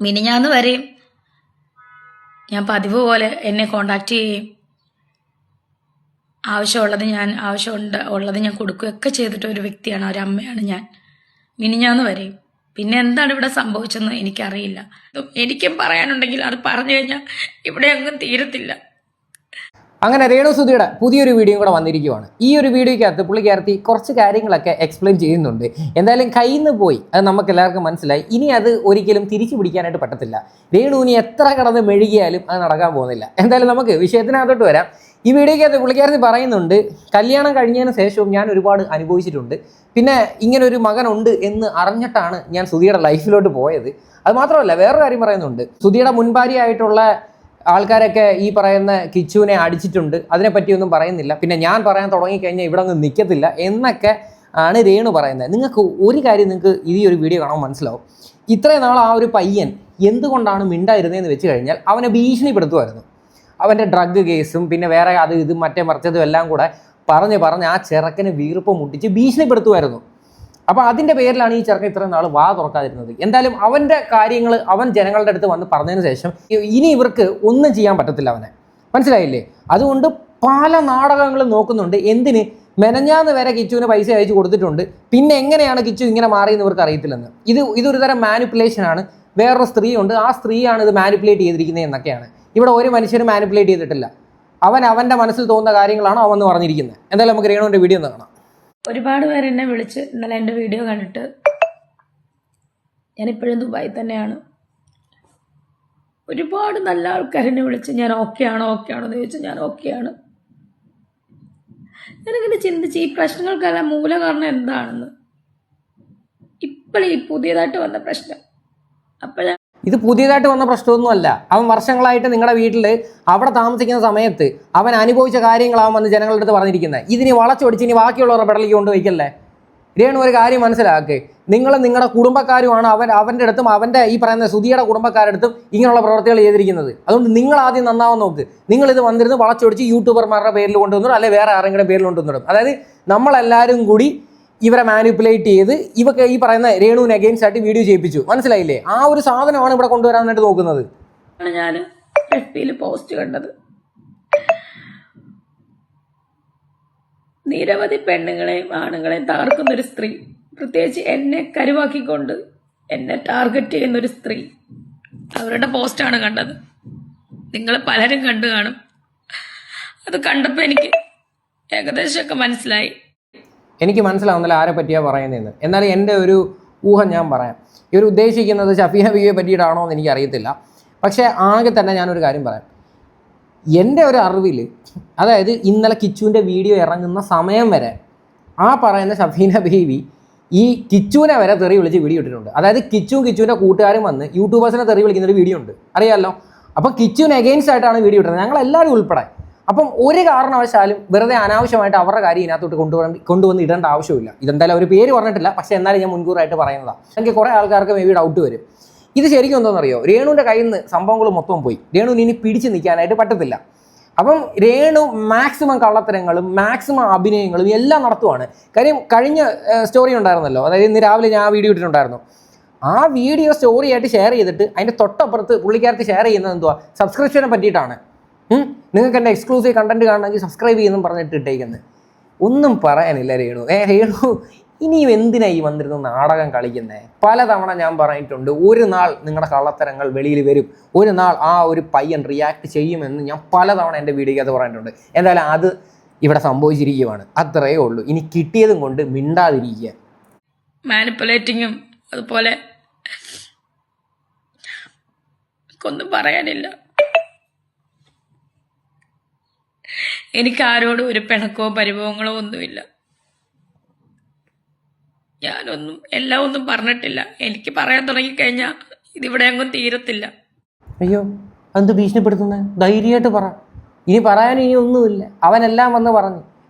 മിനിഞ്ഞാന്ന് വരെയും ഞാൻ പതിവ് പോലെ എന്നെ കോണ്ടാക്ട് ചെയ്യുകയും ആവശ്യമുള്ളത് ഞാൻ കൊടുക്കുകയൊക്കെ ചെയ്തിട്ട് ഒരു വ്യക്തിയാണ്, ഒരു അമ്മയാണ് ഞാൻ മിനിഞ്ഞാന്ന് വരെയും. പിന്നെ എന്താണ് ഇവിടെ സംഭവിച്ചെന്ന് എനിക്കറിയില്ല. എനിക്കും പറയാനുണ്ടെങ്കിൽ അത് പറഞ്ഞു കഴിഞ്ഞാൽ ഇവിടെ അങ്ങും തീരത്തില്ല. അങ്ങനെ രേണുസുധിയുടെ പുതിയൊരു വീഡിയോ കൂടെ വന്നിരിക്കുകയാണ്. ഈ ഒരു വീഡിയോയ്ക്കകത്ത് പുള്ളിക്കാരത്തി കുറച്ച് കാര്യങ്ങളൊക്കെ എക്സ്പ്ലെയിൻ ചെയ്യുന്നുണ്ട്. എന്തായാലും കയ്യിൽ നിന്ന് പോയി, അത് നമുക്ക് എല്ലാവർക്കും മനസ്സിലായി. ഇനി അത് ഒരിക്കലും തിരിച്ചു പിടിക്കാനായിട്ട് പറ്റത്തില്ല. രേണുവിനി എത്ര കടന്ന് മെഴുകിയാലും അത് നടക്കാൻ പോകുന്നില്ല. എന്തായാലും നമുക്ക് വിഷയത്തിനകത്തോട്ട് വരാം. ഈ വീഡിയോയ്ക്കകത്ത് പുള്ളിക്കാരത്തി പറയുന്നുണ്ട്, കല്യാണം കഴിഞ്ഞതിന് ശേഷവും ഞാൻ ഒരുപാട് അനുഭവിച്ചിട്ടുണ്ട്. പിന്നെ ഇങ്ങനെ ഒരു മകനുണ്ട് എന്ന് അറിഞ്ഞിട്ടാണ് ഞാൻ സുധിയുടെ ലൈഫിലോട്ട് പോയത്. അത് മാത്രമല്ല വേറൊരു കാര്യം പറയുന്നുണ്ട്, സുധിയുടെ മുൻഭാര്യയായിട്ടുള്ള ആൾക്കാരൊക്കെ ഈ പറയുന്ന കിച്ചുവിനെ അടിച്ചിട്ടുണ്ട്, അതിനെപ്പറ്റിയൊന്നും പറയുന്നില്ല. പിന്നെ ഞാൻ പറയാൻ തുടങ്ങിക്കഴിഞ്ഞാൽ ഇവിടെ ഒന്നും നിൽക്കത്തില്ല എന്നൊക്കെ ആണ് രേണു പറയുന്നത്. നിങ്ങൾക്ക് ഒരു കാര്യം നിങ്ങൾക്ക് ഈ ഒരു വീഡിയോ കാണുമ്പോൾ മനസ്സിലാവും. ഇത്രയും നാൾ ആ ഒരു പയ്യൻ എന്തുകൊണ്ടാണ് മിണ്ടായിരുന്നതെന്ന് വെച്ച് കഴിഞ്ഞാൽ അവനെ ഭീഷണിപ്പെടുത്തുമായിരുന്നു. അവൻ്റെ ഡ്രഗ് കേസും പിന്നെ വേറെ അത് ഇത് മറ്റേ മറിച്ചതും എല്ലാം കൂടെ പറഞ്ഞ് ആ ചെറുക്കനെ വീർപ്പ് മുട്ടിച്ച് ഭീഷണിപ്പെടുത്തുമായിരുന്നു. അപ്പോൾ അതിൻ്റെ പേരിലാണ് ഈ ചെറുക്കൻ ഇത്രയും നാൾ വാ തുറക്കാതിരുന്നത്. എന്തായാലും അവൻ്റെ കാര്യങ്ങൾ അവൻ ജനങ്ങളുടെ അടുത്ത് വന്ന് പറഞ്ഞതിന് ശേഷം ഇനി ഇവർക്ക് ഒന്നും ചെയ്യാൻ പറ്റത്തില്ല, അവനെ മനസ്സിലായില്ലേ? അതുകൊണ്ട് പല നാടകങ്ങളും നോക്കുന്നുണ്ട്. എന്തിന്? മെനഞ്ഞാന്ന് വരെ കിച്ചുവിന് പൈസ അയച്ചു കൊടുത്തിട്ടുണ്ട്. പിന്നെ എങ്ങനെയാണ് കിച്ചു ഇങ്ങനെ മാറിയെന്ന് ഇവർക്ക് അറിയത്തില്ലെന്ന്. ഇതൊരു തരം മാനിപ്പുലേഷനാണ്. വേറൊരു സ്ത്രീയുണ്ട്, ആ സ്ത്രീയാണ് ഇത് മാനിപ്പുലേറ്റ് ചെയ്തിരിക്കുന്നത് എന്നൊക്കെയാണ്. ഇവിടെ ഒരു മനുഷ്യരും മാനിപ്പുലേറ്റ് ചെയ്തിട്ടില്ല. അവൻ്റെ മനസ്സിൽ തോന്നുന്ന കാര്യങ്ങളാണ് അവൻ പറഞ്ഞിരിക്കുന്നത്. എന്തായാലും നമുക്ക് രേണുവിൻ്റെ വീഡിയോ ഒന്ന് കാണാം. ഒരുപാട് പേര് എന്നെ വിളിച്ച് ഇന്നലെ എൻ്റെ വീഡിയോ കണ്ടിട്ട്, ഞാനിപ്പോഴും ദുബായി തന്നെയാണ്, ഒരുപാട് നല്ല ആൾക്കാരെന്നെ വിളിച്ച് ഞാൻ ഓക്കെ ആണോ എന്ന് ചോദിച്ചാൽ ഞാൻ ഓക്കെയാണ്. ഞാനിങ്ങനെ ചിന്തിച്ച് ഈ പ്രശ്നങ്ങൾക്കെല്ലാം മൂല കാരണം എന്താണെന്ന്. ഇപ്പോഴീ പുതിയതായിട്ട് വന്ന പ്രശ്നം. ഇത് പുതിയതായിട്ട് വന്ന പ്രശ്നമൊന്നുമല്ല. അവൻ വർഷങ്ങളായിട്ട് നിങ്ങളുടെ വീട്ടിൽ അവിടെ താമസിക്കുന്ന സമയത്ത് അവൻ അനുഭവിച്ച കാര്യങ്ങളാവും വന്ന് ജനങ്ങളുടെ അടുത്ത് പറഞ്ഞിരിക്കുന്നത്. ഇതിനി വളച്ചൊടിച്ച് ഇനി ബാക്കിയുള്ളവരുടെ പെടലേക്ക് കൊണ്ടുപോയിക്കല്ലേ. രേണു ഒരു കാര്യം മനസ്സിലാക്കുക, നിങ്ങൾ നിങ്ങളുടെ കുടുംബക്കാരുമാണ് അവൻ്റെ അടുത്തും അവൻ്റെ ഈ പറയുന്ന സുധിയുടെ കുടുംബക്കാരുടെ അടുത്തും ഇങ്ങനെയുള്ള പ്രവർത്തികൾ ചെയ്തിരിക്കുന്നത്. അതുകൊണ്ട് നിങ്ങൾ ആദ്യം നന്നാവാൻ നോക്ക്. നിങ്ങളിത് വന്നിരുന്ന് വളച്ചൊടിച്ച് യൂട്യൂബർമാരുടെ പേരിൽ കൊണ്ടുവന്നിടും, അല്ലെങ്കിൽ വേറെ ആരെങ്കിലും പേരിൽ കൊണ്ടുവന്നിടും. അതായത് നമ്മളെല്ലാവരും കൂടി ഇവരെ മാനിപ്പുലേറ്റ് ചെയ്ത് ഇവക്ക് ഈ പറയുന്ന രേണുവിന് അഗെയിൻസ്റ്റ് ആയിട്ട് വീഡിയോ ചെയ്യിപ്പിച്ചു. മനസ്സിലായില്ലേ? ആ ഒരു സാധനമാണ് ഇവിടെ കൊണ്ടുവരാനായിട്ട് നോക്കുന്നത്. ഞാൻ FB പോസ്റ്റ് കണ്ടത്, നിരവധി പെണ്ണുങ്ങളെയും ആണുങ്ങളെയും തകർക്കുന്നൊരു സ്ത്രീ, പ്രത്യേകിച്ച് എന്നെ കരുവാക്കിക്കൊണ്ട് എന്നെ ടാർഗറ്റ് ചെയ്യുന്നൊരു സ്ത്രീ, അവരുടെ പോസ്റ്റാണ് കണ്ടത്. നിങ്ങൾ പലരും കണ്ടു കാണും. അത് കണ്ടപ്പോൾ എനിക്ക് ഏകദേശമൊക്കെ മനസ്സിലായി. എനിക്ക് മനസ്സിലാവുന്നില്ല ആരെ പറ്റിയാണ് പറയുന്നതെന്ന്. എന്നാലും എൻ്റെ ഒരു ഊഹം ഞാൻ പറയാം. ഇവർ ഉദ്ദേശിക്കുന്നത് ഷഫീന ബീവിയെ പറ്റിയിട്ടാണോ എന്ന് എനിക്കറിയത്തില്ല. പക്ഷേ ആകെ തന്നെ ഞാനൊരു കാര്യം പറയാം. എൻ്റെ ഒരു അറിവിൽ, അതായത് ഇന്നലെ കിച്ചുവിൻ്റെ വീഡിയോ ഇറങ്ങുന്ന സമയം വരെ ആ പറയുന്ന ഷഫീന ബീവി ഈ കിച്ചുവിനെ വരെ തെറി വിളിച്ച് വീഡിയോ ഇട്ടിട്ടുണ്ട്. അതായത് കിച്ചുവിൻ്റെ കൂട്ടുകാരും വന്ന് യൂട്യൂബേഴ്സിനെ തെറി വിളിക്കുന്നൊരു വീഡിയോ ഉണ്ട്, അറിയാമല്ലോ. അപ്പോൾ കിച്ചുവിന് അഗെയിൻസ്റ്റ് ആയിട്ടാണ് വീഡിയോ ഇട്ടത്, ഞങ്ങളെല്ലാവരും ഉൾപ്പെടെ. അപ്പം ഒരു കാരണവശാലും വെറുതെ അനാവശ്യമായിട്ട് അവരുടെ കാര്യം ഇതിനകത്തോട്ട് കൊണ്ടുവന്ന് ഇടേണ്ട ആവശ്യമില്ല. ഇതെന്തായാലും അവർ പേര് പറഞ്ഞിട്ടില്ല, പക്ഷേ എന്നാലും ഞാൻ മുൻകൂറായിട്ട് പറയുന്നതാണ്. എനിക്ക് കുറേ ആൾക്കാർക്ക് മേ ബി ഡൗട്ട് വരും. ഇത് ശരിക്കും എന്താണെന്നറിയോ? രേണുവിൻ്റെ കയ്യിൽ നിന്ന് സംഭവങ്ങൾ മൊത്തം പോയി. രേണുവിന് ഇനി പിടിച്ച് നിൽക്കാനായിട്ട് പറ്റത്തില്ല. അപ്പം രേണു മാക്സിമം കള്ളത്തരങ്ങളും മാക്സിമം അഭിനയങ്ങളും എല്ലാം നടത്തുവാണ്. കാര്യം കഴിഞ്ഞ സ്റ്റോറി ഉണ്ടായിരുന്നല്ലോ, അതായത് ഇന്ന് രാവിലെ ഞാൻ ആ വീഡിയോ ഇട്ടിട്ടുണ്ടായിരുന്നു. ആ വീഡിയോ സ്റ്റോറിയായിട്ട് ഷെയർ ചെയ്തിട്ട് അതിൻ്റെ തൊട്ടപ്പുറത്ത് പുള്ളിക്കാരത്തി ഷെയർ ചെയ്യുന്നത് എന്തുവാ? സബ്സ്ക്രിപ്ഷനെ പറ്റിയിട്ടാണ്. നിങ്ങൾക്ക് എൻ്റെ എക്സ്ക്ലൂസീവ് കണ്ടന്റ് കാണണമെങ്കിൽ സബ്സ്ക്രൈബ് ചെയ്യുന്നു പറഞ്ഞിട്ട് ഇട്ടേക്കുന്നത്. ഒന്നും പറയാനില്ല രേണു. രേണു ഇനിയും എന്തിനായി വന്നിരുന്ന നാടകം കളിക്കുന്നത്? പലതവണ ഞാൻ പറഞ്ഞിട്ടുണ്ട്, ഒരു നാൾ നിങ്ങളുടെ കള്ളത്തരങ്ങൾ വെളിയിൽ വരും, ഒരു നാൾ ആ ഒരു പയ്യൻ റിയാക്ട് ചെയ്യുമെന്ന് ഞാൻ പലതവണ എൻ്റെ വീഡിയോയ്ക്കകത്ത് പറഞ്ഞിട്ടുണ്ട്. എന്തായാലും അത് ഇവിടെ സംഭവിച്ചിരിക്കുകയാണ്, അത്രയേ ഉള്ളൂ. ഇനി കിട്ടിയതും കൊണ്ട് മിണ്ടാതിരിക്കുക. മാനിപ്പുലേറ്റിങ്ങും അതുപോലെ ഒന്നും പറയാനില്ല. എനിക്ക് ആരോടും ഒരു പിണക്കോ പരിഭവങ്ങളോ ഒന്നുമില്ല. ഞാനൊന്നും എല്ലാം ഒന്നും പറഞ്ഞിട്ടില്ല. എനിക്ക് പറയാൻ തുടങ്ങിക്കഴിഞ്ഞാൽ ഇതിവിടെ അങ്ങും തീരത്തില്ല. അയ്യോ, എന്ത് ഭീഷണിപ്പെടുത്തുന്നത്? ധൈര്യമായിട്ട് പറ. ഇനി പറയാൻ ഇനി ഒന്നുമില്ല. അവനെല്ലാം വന്ന് പറഞ്ഞു.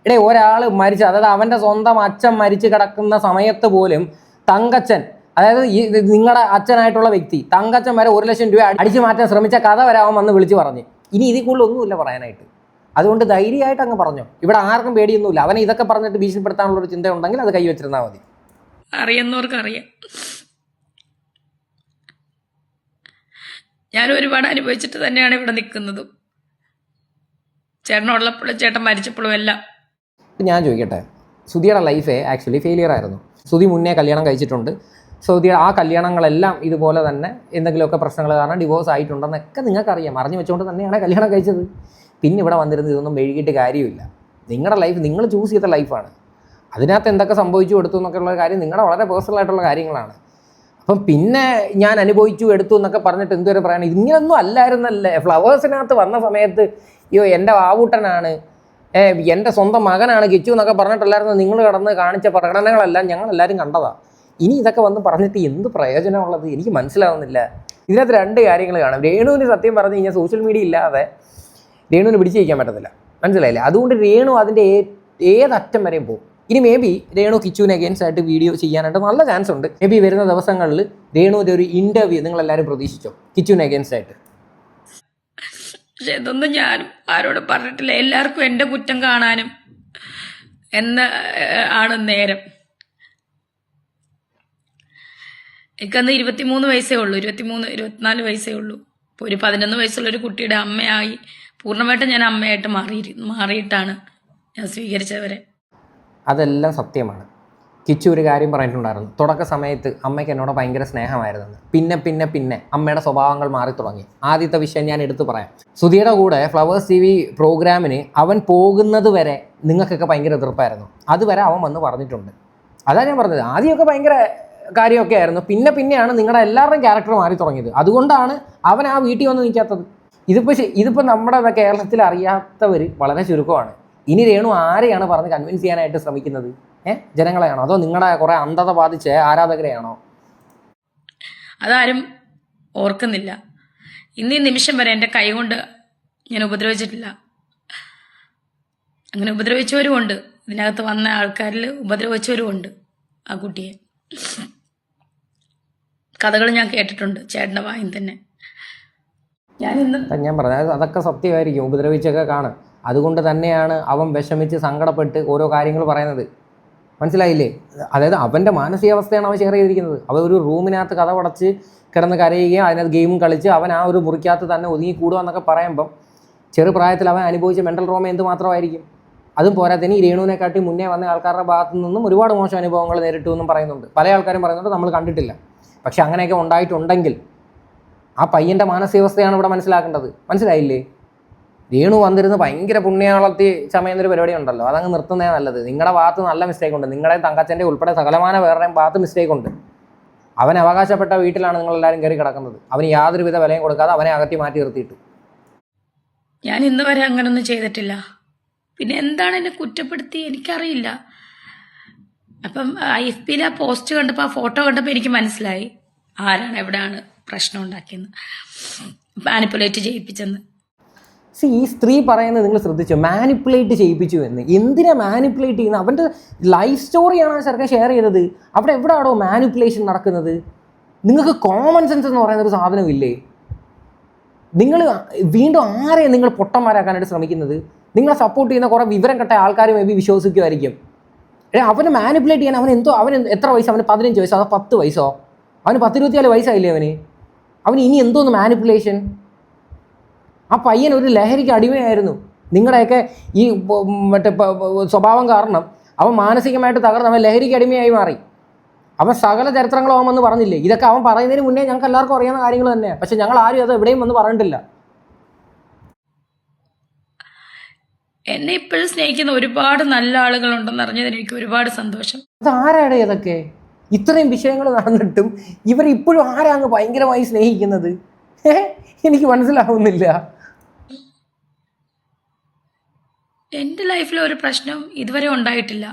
ഒരാൾ മരിച്ചു, അതായത് അവൻ്റെ സ്വന്തം അച്ഛൻ മരിച്ചു കിടക്കുന്ന സമയത്ത് പോലും തങ്കച്ചൻ, അതായത് ഈ നിങ്ങളുടെ അച്ഛനായിട്ടുള്ള വ്യക്തി തങ്കച്ചൻ വരെ 1 ലക്ഷം രൂപ അടിച്ചു മാറ്റാൻ ശ്രമിച്ച കഥ വരെ അവൻ വന്ന് വിളിച്ച് പറഞ്ഞു. ഇനി ഇതിൽ കൂടുതൽ ഒന്നുമില്ല പറയാനായിട്ട്. അതുകൊണ്ട് ധൈര്യമായിട്ട് അങ്ങ് പറഞ്ഞോ. ഇവിടെ ആർക്കും പേടിയൊന്നുമില്ല. അവനെ ഇതൊക്കെ പറഞ്ഞിട്ട് ഭീഷണിപ്പെടുത്താനുള്ളൊരു ചിന്ത ഉണ്ടെങ്കിൽ അത് കൈവച്ചിരുന്നാൽ മതി. അറിയുന്നവർക്ക് അറിയാം. ഞാൻ ഒരുപാട് അനുഭവിച്ചിട്ട് തന്നെയാണ് ഇവിടെ നിൽക്കുന്നതും, ചേട്ടനുള്ളപ്പോഴും ചേട്ടൻ മരിച്ചപ്പോഴും എല്ലാം. ഞാൻ ചോദിക്കട്ടെ, സുധിയുടെ ലൈഫേ ആക്ച്വലി ഫെയിലിയർ ആയിരുന്നു. സുധി മുന്നേ കല്യാണം കഴിച്ചിട്ടുണ്ട്. സുധിയുടെ ആ കല്യാണങ്ങളെല്ലാം ഇതുപോലെ തന്നെ എന്തെങ്കിലുമൊക്കെ പ്രശ്നങ്ങൾ കാരണം ഡിവോഴ്സ് ആയിട്ടുണ്ടെന്നൊക്കെ നിങ്ങൾക്കറിയാം. അറിഞ്ഞു വെച്ചുകൊണ്ട് തന്നെയാണ് കല്യാണം കഴിച്ചത്. പിന്നെ ഇവിടെ വന്നിരുന്ന് ഇതൊന്നും മെഴുകിയിട്ട് കാര്യമില്ല. നിങ്ങളുടെ ലൈഫ് നിങ്ങൾ ചൂസ് ചെയ്ത ലൈഫാണ്. അതിനകത്ത് എന്തൊക്കെ സംഭവിച്ചു എടുത്തു എന്നൊക്കെയുള്ള കാര്യം നിങ്ങളുടെ വളരെ പേഴ്സണൽ ആയിട്ടുള്ള കാര്യങ്ങളാണ്. അപ്പം പിന്നെ ഞാൻ അനുഭവിച്ചു എടുത്തു എന്നൊക്കെ പറഞ്ഞിട്ട് എന്തുവരെ പറയണം? ഇങ്ങനൊന്നും അല്ലായിരുന്നല്ലേ. ഫ്ലവേഴ്സിനകത്ത് വന്ന സമയത്ത് അയ്യോ എൻ്റെ വാവൂട്ടനാണ്, എൻ്റെ സ്വന്തം മകനാണ് കിച്ചു എന്നൊക്കെ പറഞ്ഞിട്ടല്ലായിരുന്നു നിങ്ങൾ കിടന്ന് കാണിച്ച പ്രകടനങ്ങളെല്ലാം ഞങ്ങളെല്ലാവരും കണ്ടതാണ്. ഇനി ഇതൊക്കെ വന്ന് പറഞ്ഞിട്ട് എന്ത് പ്രയോജനമുള്ളത് എനിക്ക് മനസ്സിലാവുന്നില്ല. ഇതിനകത്ത് രണ്ട് കാര്യങ്ങൾ കാണാം. രേണുവിന് സത്യം പറഞ്ഞു കഴിഞ്ഞാൽ സോഷ്യൽ മീഡിയ ഇല്ലാതെ രേണുവിന് പിടിച്ചു വയ്ക്കാൻ പറ്റത്തില്ല, മനസ്സിലായില്ലേ? അതുകൊണ്ട് രേണു അതിൻ്റെ ഏതറ്റം വരെയും പോകും. ഇനി മേ ബി രേണു കിച്ചുവിന് അഗെയിൻസ്റ്റ് ആയിട്ട് വീഡിയോ ചെയ്യാനായിട്ട് നല്ല ചാൻസ് ഉണ്ട്. മേ ബി വരുന്ന ദിവസങ്ങളിൽ രേണുവിൻ്റെ ഒരു ഇൻ്റർവ്യൂ നിങ്ങളെല്ലാവരും പ്രതീക്ഷിച്ചോ കിച്ചുവിന് അഗെയിൻസ്റ്റ് ആയിട്ട്? പക്ഷെ ഇതൊന്നും ഞാനും ആരോടും പറഞ്ഞിട്ടില്ല. എല്ലാവർക്കും എൻ്റെ കുറ്റം കാണാനും ആണ് നേരം. എനിക്കന്ന് 23 വയസ്സേ ഉള്ളൂ, 24 വയസ്സേ ഉള്ളൂ. ഇപ്പോൾ ഒരു 11 വയസ്സുള്ളൊരു കുട്ടിയുടെ അമ്മയായി പൂർണ്ണമായിട്ടും ഞാൻ അമ്മയായിട്ട് മാറിയിട്ടാണ് ഞാൻ സ്വീകരിച്ചവരെ. അതെല്ലാം സത്യമാണ്. കിച്ചു ഒരു കാര്യം പറഞ്ഞിട്ടുണ്ടായിരുന്നു, തുടക്ക സമയത്ത് അമ്മയ്ക്ക് എന്നോട് ഭയങ്കര സ്നേഹമായിരുന്നെന്ന്. പിന്നെ അമ്മയുടെ സ്വഭാവങ്ങൾ മാറി തുടങ്ങി. ആദ്യത്തെ വിഷയം ഞാൻ എടുത്തു പറയാം. സുധിയുടെ കൂടെ ഫ്ലവേഴ്സ് TV പ്രോഗ്രാമിന് അവൻ പോകുന്നത് വരെ നിങ്ങൾക്കൊക്കെ ഭയങ്കര എതിർപ്പായിരുന്നു. അതുവരെ അവൻ വന്ന് പറഞ്ഞിട്ടുണ്ട്. അതാണ് ഞാൻ പറഞ്ഞത്. ആദ്യമൊക്കെ ഭയങ്കര കാര്യമൊക്കെ ആയിരുന്നു. പിന്നെയാണ് നിങ്ങളുടെ എല്ലാവരുടെയും ക്യാരക്ടർ മാറി തുടങ്ങിയത്. അതുകൊണ്ടാണ് അവൻ ആ വീട്ടിൽ വന്ന് നിൽക്കാത്തത്. ഇതിപ്പോൾ നമ്മുടെ കേരളത്തിൽ അറിയാത്തവർ വളരെ ചുരുക്കമാണ്. ഇനി രേണു ആരെയാണ് പറഞ്ഞ് കൺവിൻസ് ചെയ്യാനായിട്ട് ശ്രമിക്കുന്നത്? ജനങ്ങളെയാണോ അതോ നിങ്ങളുടെ കുറേ അന്ധത ബാധിച്ച ആരാധകരെയാണോ? അതാരും ഓർക്കുന്നില്ല. ഇന്നീ നിമിഷം വരെ എൻ്റെ കൈ കൊണ്ട് ഞാൻ ഉപദ്രവിച്ചിട്ടില്ല. അങ്ങനെ ഉപദ്രവിച്ചവരുമുണ്ട്, ഇതിനകത്ത് വന്ന ആൾക്കാരിൽ ഉപദ്രവിച്ചവരുമുണ്ട്. ആ കുട്ടിയെ കഥകൾ ഞാൻ കേട്ടിട്ടുണ്ട് ചേട്ടൻ്റെ വായിൽ തന്നെ. ഞാൻ പറഞ്ഞത് അതൊക്കെ സത്യമായിരിക്കും, ഉപദ്രവിച്ചൊക്കെ കാണും. അതുകൊണ്ട് തന്നെയാണ് അവൻ വിഷമിച്ച് സങ്കടപ്പെട്ട് ഓരോ കാര്യങ്ങൾ പറയുന്നത്, മനസ്സിലായില്ലേ? അതായത് അവൻ്റെ മാനസികാവസ്ഥയാണ് അവൻ ഷെയർ ചെയ്തിരിക്കുന്നത്. അവൻ ഒരു റൂമിനകത്ത് കഥ പടച്ച് കിടന്ന് കരയുകയും അതിനകത്ത് ഗെയിമും കളിച്ച് അവൻ ആ ഒരു മുറിക്കകത്ത് തന്നെ ഒതുങ്ങി കൂടുക എന്നൊക്കെ പറയുമ്പം ചെറുപ്രായത്തിൽ അവൻ അനുഭവിച്ച മെൻ്റൽ ട്രോമ എന്ത് മാത്രമായിരിക്കും? അതും പോരാത്തതിന് ഈ രേണുവിനെക്കാട്ടി മുന്നേ വന്ന ആൾക്കാരുടെ ഭാഗത്തു നിന്നും ഒരുപാട് മോശം അനുഭവങ്ങൾ നേരിട്ടു എന്നും പറയുന്നുണ്ട്. പല ആൾക്കാരും പറയുന്നുണ്ട്, നമ്മൾ കണ്ടിട്ടില്ല. പക്ഷെ അങ്ങനെയൊക്കെ ഉണ്ടായിട്ടുണ്ടെങ്കിൽ ആ പയ്യൻ്റെ മാനസികാവസ്ഥയാണ് ഇവിടെ മനസ്സിലാക്കേണ്ടത്, മനസ്സിലായില്ലേ? രേണു വന്നിരുന്ന് ഭയങ്കര പുണ്യാളത്തി ചമയുന്നൊരു പരിപാടി ഉണ്ടല്ലോ, അതങ്ങ് നിർത്തുന്നേ നല്ലത്. നിങ്ങളുടെ ഭാഗത്ത് നല്ല മിസ്റ്റേക്ക് ഉണ്ട്, നിങ്ങളുടെ തങ്കച്ചൻ്റെ ഉൾപ്പെടെ സകലമാന വേറെയും ഭാഗത്ത് മിസ്റ്റേക്ക് ഉണ്ട്. അവൻ അവകാശപ്പെട്ട വീട്ടിലാണ് നിങ്ങളെല്ലാവരും കയറി കിടക്കുന്നത്. അവന് യാതൊരുവിധ വിലയും കൊടുക്കാതെ അവനെ അകറ്റി മാറ്റി നിർത്തിയിട്ടു. ഞാൻ ഇന്ന് വരെ അങ്ങനൊന്നും ചെയ്തിട്ടില്ല. പിന്നെ എന്താണ് എന്നെ കുറ്റപ്പെടുത്തി എനിക്കറിയില്ല. അപ്പം IFB ആ പോസ്റ്റ് കണ്ടപ്പോൾ, ആ ഫോട്ടോ കണ്ടപ്പോൾ എനിക്ക് മനസ്സിലായി ആരാണ് എവിടെയാണ് പ്രശ്നം ഉണ്ടാക്കിയെന്ന്, മാനിപ്പുലേറ്റ് ചെയ്യിപ്പിച്ചെന്ന്. ഈ സ്ത്രീ പറയുന്നത് നിങ്ങൾ ശ്രദ്ധിച്ചോ? മാനിപ്പുലേറ്റ് ചെയ്യിപ്പിച്ചു എന്ന്. എന്തിനാ മാനിപ്പുലേറ്റ് ചെയ്യുന്നത്? അവൻ്റെ ലൈഫ് സ്റ്റോറിയാണ് ആ ചെറുക്കൻ ഷെയർ ചെയ്തത്. അവിടെ എവിടെയാണോ മാനിപ്പുലേഷൻ നടക്കുന്നത്? നിങ്ങൾക്ക് കോമൺ സെൻസ് എന്ന് പറയുന്ന ഒരു സാധനമില്ലേ? നിങ്ങൾ വീണ്ടും ആരെയും നിങ്ങൾ പൊട്ടന്മാരാക്കാനായിട്ട് ശ്രമിക്കുന്നത്? നിങ്ങളെ സപ്പോർട്ട് ചെയ്യുന്ന കുറേ വിവരം കെട്ട ആൾക്കാർ മേ ബി വിശ്വസിക്കുമായിരിക്കും. അവന് മാനിപ്പുലേറ്റ് ചെയ്യാൻ അവൻ എത്ര വയസ്സ്? അവന് 15 വയസ്സോ അതോ 10 വയസ്സോ? അവന് 10-24 വയസ്സായില്ലേ അവന് ഇനി എന്തോന്ന് മാനിപ്പുലേഷൻ? ആ പയ്യൻ ഒരു ലഹരിക്ക് അടിമയായിരുന്നു. നിങ്ങളുടെയൊക്കെ ഈ സ്വഭാവം കാരണം അവൻ മാനസികമായിട്ട് തകർന്ന് അവൻ ലഹരിക്ക് അടിമയായി മാറി. അവൻ സകല ചരിത്രങ്ങളും അവൻ വന്ന് പറഞ്ഞില്ലേ? ഇതൊക്കെ അവൻ പറയുന്നതിന് മുന്നേ ഞങ്ങൾക്ക് എല്ലാവർക്കും അറിയാവുന്ന കാര്യങ്ങൾ തന്നെയാണ്. പക്ഷെ ഞങ്ങൾ ആരും അത് എവിടെയും വന്ന് പറഞ്ഞിട്ടില്ല. എന്നെ ഇപ്പോഴും സ്നേഹിക്കുന്ന ഒരുപാട് നല്ല ആളുകളുണ്ടെന്ന് അറിഞ്ഞതിന് എനിക്ക് ഒരുപാട് സന്തോഷം. അതാരാടെ ഇതൊക്കെ? ഇത്രയും വിഷയങ്ങൾ നടന്നിട്ടും ഇവരിപ്പോഴും ആരാണ് ഭയങ്കരമായി സ്നേഹിക്കുന്നത്? എനിക്ക് മനസ്സിലാവുന്നില്ല. എൻ്റെ ലൈഫിൽ ഒരു പ്രശ്നം ഇതുവരെ ഉണ്ടായിട്ടില്ല.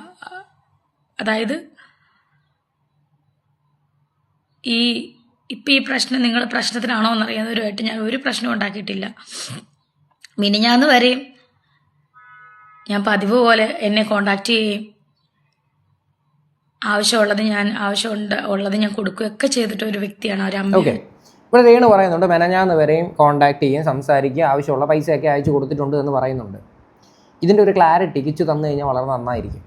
അതായത് ഇപ്പം ഈ പ്രശ്നം നിങ്ങൾ പ്രശ്നത്തിനാണോ എന്നറിയാവുന്നവരുമായിട്ട് ഞാൻ ഒരു പ്രശ്നം ഉണ്ടാക്കിയിട്ടില്ല. മിനിഞ്ഞാന്ന് വരെയും ഞാൻ പതിവ് പോലെ എന്നെ കോണ്ടാക്ട് ചെയ്യുകയും ആവശ്യമുള്ളത് ഞാൻ കൊടുക്കുകയൊക്കെ ചെയ്തിട്ട് ഒരു വ്യക്തിയാണ് ഒരമ്മ. ഓക്കെ, ഇവിടെ രേണു പറയുന്നുണ്ട് മെനഞ്ഞാന്ന് വരെയും കോണ്ടാക്ട് ചെയ്യും, സംസാരിക്കുക, ആവശ്യമുള്ള പൈസയൊക്കെ അയച്ചു കൊടുത്തിട്ടുണ്ട് എന്ന് പറയുന്നുണ്ട്. ഇതിൻ്റെ ഒരു ക്ലാരിറ്റി കിച്ചു തന്നു കഴിഞ്ഞാൽ വളരെ നന്നായിരിക്കും.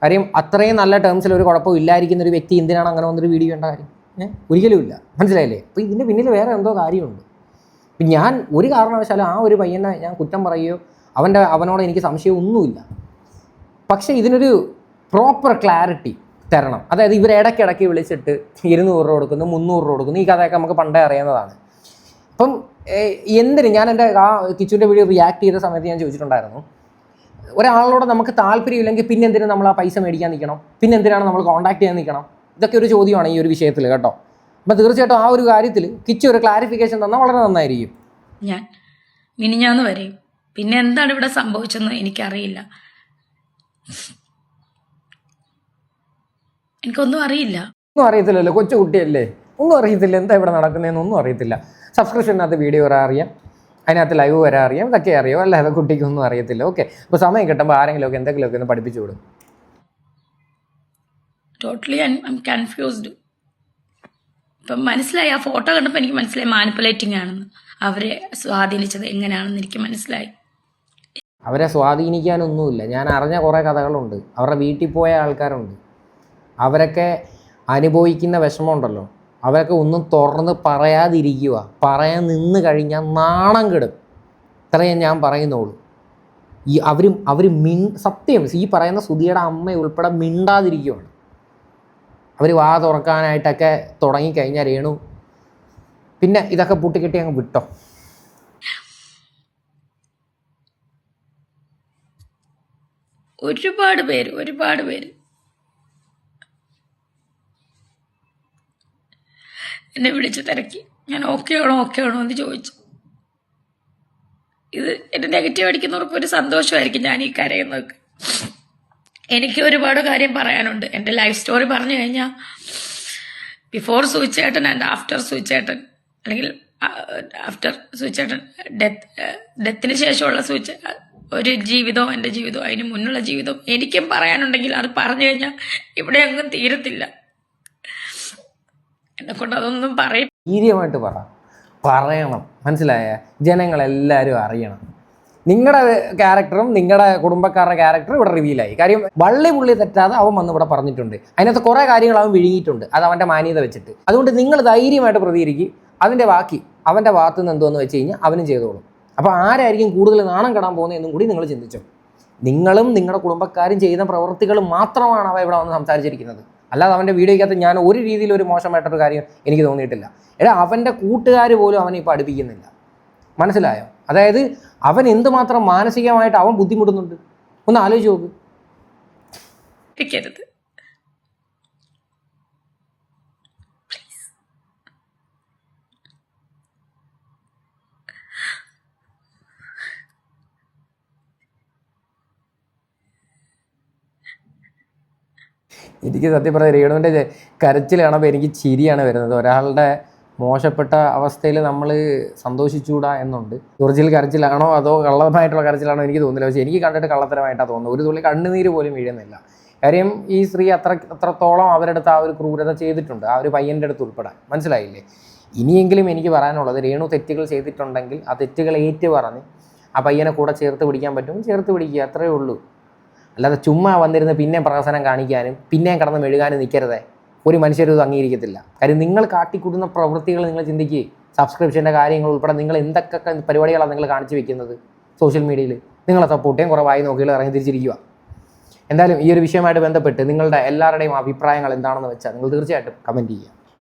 കാര്യം അത്രയും നല്ല ടേംസിൽ ഒരു കുഴപ്പവും ഇല്ലായിരിക്കുന്ന ഒരു വ്യക്തി എന്തിനാണ് അങ്ങനെ വന്നൊരു വീഡിയോ ചെയ്യേണ്ട കാര്യം? ഒരിക്കലും ഇല്ല, മനസ്സിലായില്ലേ? അപ്പോൾ ഇതിൻ്റെ പിന്നിൽ വേറെ എന്തോ കാര്യമുണ്ട്. ഇപ്പം ഞാൻ ഒരു കാരണവശാലും ആ ഒരു പയ്യനെ ഞാൻ കുറ്റം പറയുകയോ അവനോട് എനിക്ക് സംശയമൊന്നുമില്ല. പക്ഷേ ഇതിനൊരു പ്രോപ്പർ ക്ലാരിറ്റി തരണം. അതായത് ഇവർ ഇടയ്ക്കിടയ്ക്ക് വിളിച്ചിട്ട് 200 രൂപ കൊടുക്കുന്നു, 300 രൂപ കൊടുക്കുന്നു. ഈ കഥയൊക്കെ നമുക്ക് പണ്ടേ അറിയാവുന്നതാണ്. അപ്പം എന്തിന് ഞാൻ എൻ്റെ ആ കിച്ചുവിൻ്റെ വീഡിയോ റിയാക്ട് ചെയ്ത സമയത്ത് ഞാൻ ചോദിച്ചിട്ടുണ്ടായിരുന്നു, ഒരാളോട് നമുക്ക് താല്പര്യമില്ലെങ്കിൽ പിന്നെ എന്തിനാണ് നമ്മൾ ആ പൈസ മേടിക്കാൻ നിൽക്കണം, പിന്നെ എന്തിനാണ് നമ്മൾ കോൺടാക്ട് ചെയ്യാൻ നിൽക്കണം? ഇതൊക്കെ ഒരു ചോദ്യമാണ് ഈ ഒരു വിഷയത്തിൽ കേട്ടോ. അപ്പം തീർച്ചയായിട്ടും ആ ഒരു കാര്യത്തിൽ കിച്ചു ഒരു ക്ലാരിഫിക്കേഷൻ തന്നാൽ വളരെ നന്നായിരിക്കും. ഞാൻ മിനിഞ്ഞാന്ന് വരെയും പിന്നെ എന്താണ് ഇവിടെ സംഭവിച്ചെന്ന് എനിക്കറിയില്ല. എനിക്കൊന്നും അറിയില്ല. ഒന്നും അറിയത്തില്ലല്ലോ, കൊച്ചു കുട്ടിയല്ലേ, ഒന്നും അറിയത്തില്ല എന്താ ഇവിടെ നടക്കുന്നതെന്ന് ഒന്നും അറിയത്തില്ല. സബ്സ്ക്രിപ്ഷനകത്ത് വീഡിയോ വരാൻ അറിയാം, അതിനകത്ത് ലൈവ് വരാൻ അറിയാം, ഇതൊക്കെ അറിയാം. അല്ലാതെ കുട്ടിക്കൊന്നും അറിയത്തില്ല. ഓക്കെ, അപ്പോൾ സമയം കിട്ടുമ്പോൾ ആരെങ്കിലുമൊക്കെ എന്തെങ്കിലുമൊക്കെ ഒന്ന് പഠിപ്പിച്ചു കൊടുക്കും. Totally I M confused. ഇപ്പം മനസ്സിലായി, ആ ഫോട്ടോ കണ്ടപ്പോൾ എനിക്ക് മനസ്സിലായി മാനിപ്പുലേറ്റിംഗ് ആണെന്ന്. അവരെ സ്വാധീനിച്ചത് എങ്ങനെയാണെന്ന് എനിക്ക് മനസ്സിലായി. അവരെ സ്വാധീനിക്കാനൊന്നുമില്ല. ഞാൻ അറിഞ്ഞ കുറേ കഥകളുണ്ട്. അവരുടെ വീട്ടിൽ പോയ ആൾക്കാരുണ്ട്. അവരൊക്കെ അനുഭവിക്കുന്ന വിഷമമുണ്ടല്ലോ, അവരൊക്കെ ഒന്നും തുറന്ന് പറയാതിരിക്കുക. പറയാൻ നിന്ന് കഴിഞ്ഞാൽ നാണം കെടും. ഇത്രയേ ഞാൻ പറയുന്നുള്ളൂ. അവർ സത്യം ഈ പറയുന്ന സുധിയുടെ അമ്മ ഉൾപ്പെടെ മിണ്ടാതിരിക്കുകയാണ്. അവർ വാ തുറക്കാനായിട്ടൊക്കെ തുടങ്ങിക്കഴിഞ്ഞാൽ രേണു പിന്നെ ഇതൊക്കെ പൂട്ടിക്കെട്ടി അങ്ങ് വിട്ടോ. ഒരുപാട് പേര് എന്നെ വിളിച്ച് തിരക്കി. ഞാൻ ഓക്കെ ആണോ എന്ന് ചോദിച്ചു. ഇത് എന്നെ നെഗറ്റീവ് അടിക്കുന്നവർക്ക് ഒരു സന്തോഷമായിരിക്കും ഞാൻ ഈ കരയുന്നതൊക്കെ. എനിക്ക് ഒരുപാട് കാര്യം പറയാനുണ്ട്. എൻ്റെ ലൈഫ് സ്റ്റോറി പറഞ്ഞു കഴിഞ്ഞാൽ ബിഫോർ സൂചേട്ടൻ ആൻഡ് ആഫ്റ്റർ സൂചേട്ടൻ, അല്ലെങ്കിൽ ആഫ്റ്റർ സൂചേട്ടൻ ഡെത്തിന് ശേഷമുള്ള ഒരു ജീവിതവും എൻ്റെ ജീവിതവും അതിന് മുന്നുള്ള ജീവിതവും എനിക്കും പറയാനുണ്ടെങ്കിൽ അത് പറഞ്ഞു കഴിഞ്ഞാൽ ഇവിടെ അങ്ങും തീരത്തില്ല. എന്നെക്കൊണ്ട് അതൊന്നും പറയും. ധൈര്യമായിട്ട് പറയണം, മനസ്സിലായ? ജനങ്ങളെല്ലാവരും അറിയണം. നിങ്ങളുടെ ക്യാരക്ടറും നിങ്ങളുടെ കുടുംബക്കാരുടെ ക്യാരക്ടറും ഇവിടെ റിവീലായി. കാര്യം പുള്ളി തെറ്റാതെ അവൻ വന്ന് ഇവിടെ പറഞ്ഞിട്ടുണ്ട്. അതിനകത്ത് കുറേ കാര്യങ്ങൾ അവൻ വിഴുങ്ങിയിട്ടുണ്ട്, അത് അവൻ്റെ മാന്യത വെച്ചിട്ട്. അതുകൊണ്ട് നിങ്ങൾ ധൈര്യമായിട്ട് പ്രതികരിക്കും. അതിൻ്റെ ബാക്കി അവൻ്റെ ഭാഗത്തു നിന്ന് എന്തോന്ന് വെച്ച് കഴിഞ്ഞാൽ അവനും ചെയ്തോളും. അപ്പോൾ ആരായിരിക്കും കൂടുതൽ നാണം കെടാൻ പോകുന്നതെന്നും കൂടി നിങ്ങൾ ചിന്തിച്ചോ. നിങ്ങളും നിങ്ങളുടെ കുടുംബക്കാരും ചെയ്യുന്ന പ്രവൃത്തികൾ മാത്രമാണ് അവ ഇവിടെ വന്ന് സംസാരിച്ചിരിക്കുന്നത്. അല്ലാതെ അവൻ്റെ വീഡിയോയ്ക്കകത്ത് ഞാൻ ഒരു രീതിയിൽ ഒരു മോശമായിട്ടൊരു കാര്യം എനിക്ക് തോന്നിയിട്ടില്ല. അവൻ്റെ കൂട്ടുകാർ പോലും അവനെ ഇപ്പോൾ അടുപ്പിക്കുന്നില്ല, മനസ്സിലായോ? അതായത് അവൻ എന്തുമാത്രം മാനസികമായിട്ട് അവൻ ബുദ്ധിമുട്ടുന്നുണ്ട് ഒന്ന് ആലോചിച്ച് നോക്ക്. എനിക്ക് സത്യം പറഞ്ഞ രേണുവിൻ്റെ കരച്ചിൽ കാണുമ്പോൾ എനിക്ക് ചിരിയാണ് വരുന്നത്. ഒരാളുടെ മോശപ്പെട്ട അവസ്ഥയിൽ നമ്മൾ സന്തോഷിച്ചുകൂടാ എന്നുണ്ട്. ഒറിജിനൽ കരച്ചിലാണോ അതോ കള്ളമായിട്ടുള്ള കരച്ചിലാണോ എനിക്ക് തോന്നുന്നില്ല. പക്ഷേ എനിക്ക് കണ്ടിട്ട് കള്ളത്തരമായിട്ടാണ് തോന്നുന്നത്. ഒരു തുള്ളി കണ്ണുനീര് പോലും വീഴുന്നില്ല. കാര്യം ഈ സ്ത്രീ അത്രത്തോളം അവരുടെ അടുത്ത് ആ ഒരു ക്രൂരത ചെയ്തിട്ടുണ്ട്, ആ ഒരു പയ്യൻ്റെ അടുത്ത് ഉൾപ്പെടാൻ. മനസ്സിലായില്ലേ? ഇനിയെങ്കിലും എനിക്ക് പറയാനുള്ളത്, രേണു തെറ്റുകൾ ചെയ്തിട്ടുണ്ടെങ്കിൽ ആ തെറ്റുകൾ ഏറ്റു പറഞ്ഞ് ആ പയ്യനെ കൂടെ ചേർത്ത് പിടിക്കാൻ പറ്റും, ചേർത്ത് പിടിക്കുക, അത്രയേ ഉള്ളൂ. അല്ലാതെ ചുമ്മാ വന്നിരുന്ന് പിന്നെ പ്രഹസനം കാണിക്കാനും പിന്നെയും കടന്ന് മെഴുകാനും നിൽക്കരുതേ. ഒരു മനുഷ്യരും ഇത് അംഗീകരിക്കത്തില്ല. കാര്യം നിങ്ങൾ കാട്ടിക്കൂട്ടുന്ന പ്രവൃത്തികൾ നിങ്ങൾ ചിന്തിക്കുക. സബ്സ്ക്രിപ്ഷൻ്റെ കാര്യങ്ങൾ ഉൾപ്പെടെ നിങ്ങൾ എന്തൊക്കെ പരിപാടികളാണ് നിങ്ങൾ കാണിച്ചു വെക്കുന്നത് സോഷ്യൽ മീഡിയയിൽ. നിങ്ങളെ സപ്പോർട്ട് ചെയ്യാൻ കുറേ വായി നോക്കികൾ ഇറങ്ങി തിരിച്ചിരിക്കുക. എന്തായാലും ഈ ഒരു വിഷയമായിട്ട് ബന്ധപ്പെട്ട് നിങ്ങളുടെ എല്ലാവരുടെയും അഭിപ്രായങ്ങൾ എന്താണെന്ന് വെച്ചാൽ നിങ്ങൾ തീർച്ചയായിട്ടും കമൻറ്റ് ചെയ്യുക.